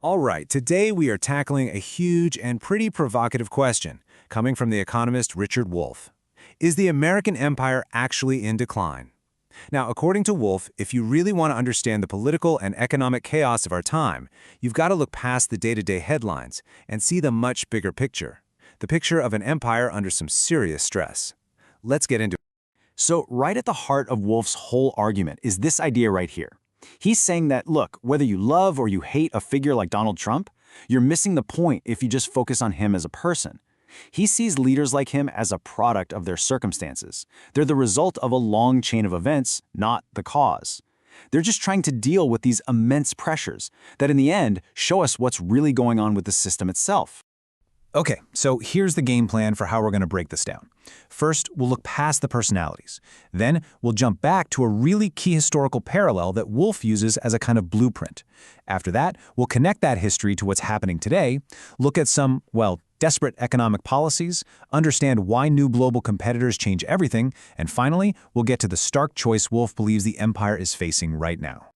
All right, today we are tackling a huge and pretty provocative question coming from the economist Richard Wolff. Is the American empire actually in decline? Now, according to Wolff, if you really want to understand the political and economic chaos of our time, you've got to look past the day-to-day headlines and see the much bigger picture, the picture of an empire under some serious stress. Let's get into it. So right at the heart of Wolff's whole argument is this idea right here. He's saying that, look, whether you love or you hate a figure like Donald Trump, you're missing the point if you just focus on him as a person. He sees leaders like him as a product of their circumstances. They're the result of a long chain of events, not the cause. They're just trying to deal with these immense pressures that in the end show us what's really going on with the system itself. Okay, so here's the game plan for how we're going to break this down. First, we'll look past the personalities. Then, we'll jump back to a really key historical parallel that Wolff uses as a kind of blueprint. After that, we'll connect that history to what's happening today, look at some, well, desperate economic policies, understand why new global competitors change everything, and finally, we'll get to the stark choice Wolff believes the empire is facing right now.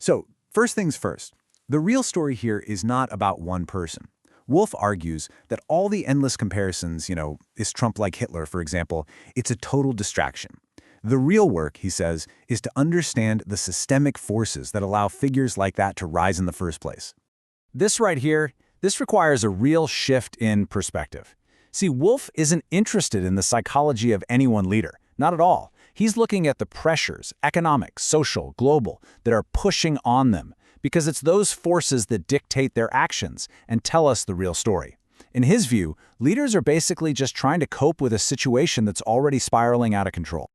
So, first things first, the real story here is not about one person. Wolff argues that all the endless comparisons, is Trump like Hitler, for example, it's a total distraction. The real work, he says, is to understand the systemic forces that allow figures like that to rise in the first place. This right here, this requires a real shift in perspective. See, Wolff isn't interested in the psychology of any one leader, not at all. He's looking at the pressures, economic, social, global, that are pushing on them, because it's those forces that dictate their actions and tell us the real story. In his view, leaders are basically just trying to cope with a situation that's already spiraling out of control.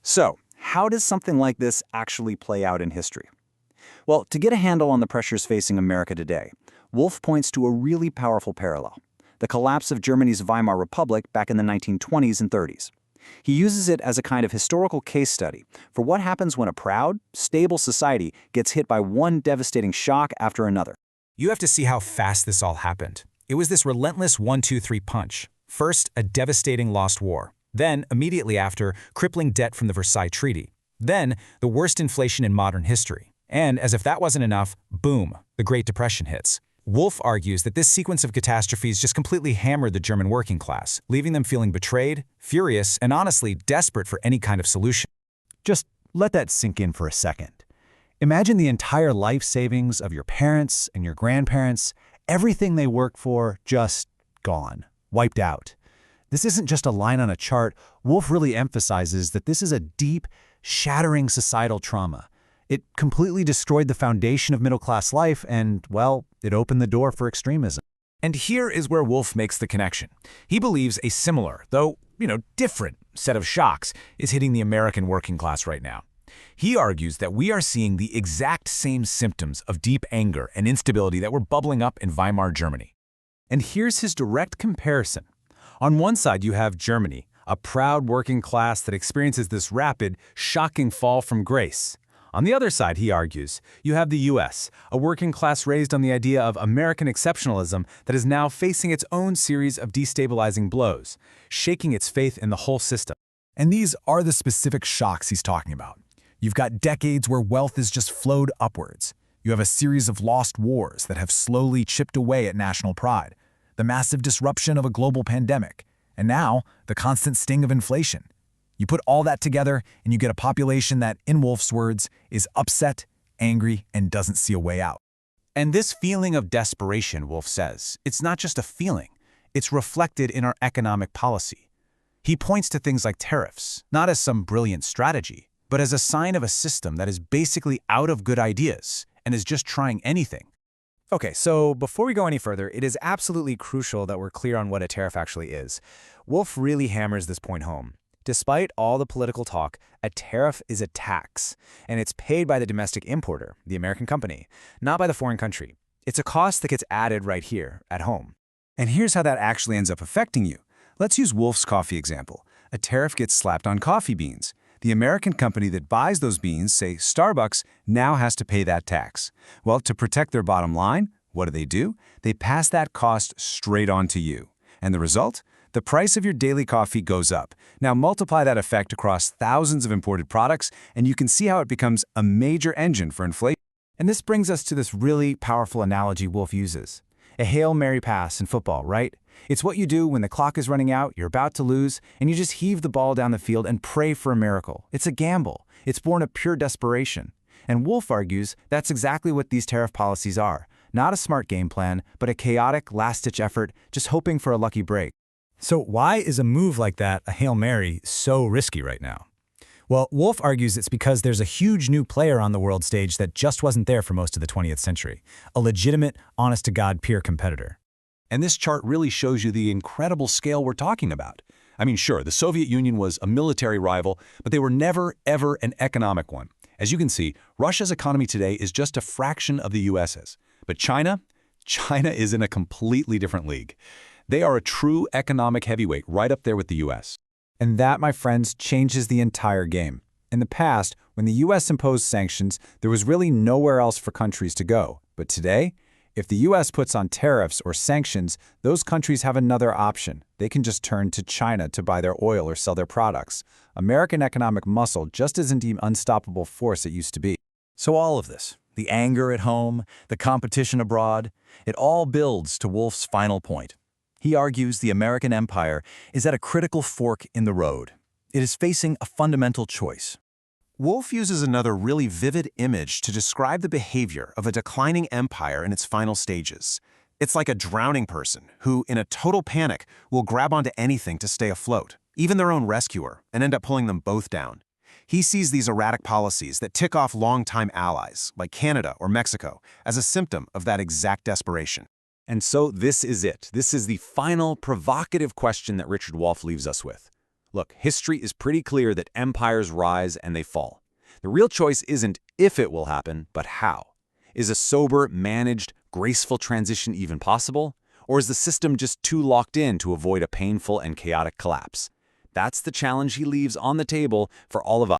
So, how does something like this actually play out in history? Well, to get a handle on the pressures facing America today, Wolff points to a really powerful parallel: the collapse of Germany's Weimar Republic back in the 1920s and 30s. He uses it as a kind of historical case study for what happens when a proud, stable society gets hit by one devastating shock after another. You have to see how fast this all happened. It was this relentless 1-2-3 punch. First, a devastating lost war. Then, immediately after, crippling debt from the Versailles Treaty. Then, the worst inflation in modern history. And as if that wasn't enough, boom, the Great Depression hits. Wolff argues that this sequence of catastrophes just completely hammered the German working class, leaving them feeling betrayed, furious, and honestly desperate for any kind of solution. Just let that sink in for a second. Imagine the entire life savings of your parents and your grandparents, everything they worked for, just gone, wiped out. This isn't just a line on a chart. Wolff really emphasizes that this is a deep, shattering societal trauma. It completely destroyed the foundation of middle-class life and, well, it opened the door for extremism. And here is where Wolff makes the connection. He believes a similar, though, different set of shocks is hitting the American working class right now. He argues that we are seeing the exact same symptoms of deep anger and instability that were bubbling up in Weimar Germany. And here's his direct comparison. On one side, you have Germany, a proud working class that experiences this rapid, shocking fall from grace. On the other side, he argues, you have the U.S., a working class raised on the idea of American exceptionalism that is now facing its own series of destabilizing blows, shaking its faith in the whole system. And these are the specific shocks he's talking about. You've got decades where wealth has just flowed upwards. You have a series of lost wars that have slowly chipped away at national pride, the massive disruption of a global pandemic, and now the constant sting of inflation. You put all that together and you get a population that, in Wolff's words, is upset, angry, and doesn't see a way out. And this feeling of desperation, Wolff says, it's not just a feeling, it's reflected in our economic policy. He points to things like tariffs, not as some brilliant strategy, but as a sign of a system that is basically out of good ideas and is just trying anything. Okay, so before we go any further, it is absolutely crucial that we're clear on what a tariff actually is. Wolff really hammers this point home. Despite all the political talk, a tariff is a tax, and it's paid by the domestic importer, the American company, not by the foreign country. It's a cost that gets added right here, at home. And here's how that actually ends up affecting you. Let's use Wolff's coffee example. A tariff gets slapped on coffee beans. The American company that buys those beans, say Starbucks, now has to pay that tax. Well, to protect their bottom line, what do? They pass that cost straight on to you. And the result? The price of your daily coffee goes up. Now multiply that effect across thousands of imported products, and you can see how it becomes a major engine for inflation. And this brings us to this really powerful analogy Wolff uses. A Hail Mary pass in football, right? It's what you do when the clock is running out, you're about to lose, and you just heave the ball down the field and pray for a miracle. It's a gamble. It's born of pure desperation. And Wolff argues that's exactly what these tariff policies are. Not a smart game plan, but a chaotic, last-ditch effort, just hoping for a lucky break. So why is a move like that, a Hail Mary, so risky right now? Well, Wolff argues it's because there's a huge new player on the world stage that just wasn't there for most of the 20th century. A legitimate, honest-to-God peer competitor. And this chart really shows you the incredible scale we're talking about. I mean, sure, the Soviet Union was a military rival, but they were never, ever an economic one. As you can see, Russia's economy today is just a fraction of the US's. But China is in a completely different league. They are a true economic heavyweight right up there with the US. And that, my friends, changes the entire game. In the past, when the US imposed sanctions, there was really nowhere else for countries to go. But today, if the US puts on tariffs or sanctions, those countries have another option. They can just turn to China to buy their oil or sell their products. American economic muscle just isn't the unstoppable force it used to be. So all of this, the anger at home, the competition abroad, it all builds to Wolff's final point. He argues the American empire is at a critical fork in the road. It is facing a fundamental choice. Wolff uses another really vivid image to describe the behavior of a declining empire in its final stages. It's like a drowning person who, in a total panic, will grab onto anything to stay afloat, even their own rescuer, and end up pulling them both down. He sees these erratic policies that tick off longtime allies, like Canada or Mexico, as a symptom of that exact desperation. And so this is it. This is the final provocative question that Richard Wolff leaves us with. Look, history is pretty clear that empires rise and they fall. The real choice isn't if it will happen, but how. Is a sober, managed, graceful transition even possible? Or is the system just too locked in to avoid a painful and chaotic collapse? That's the challenge he leaves on the table for all of us.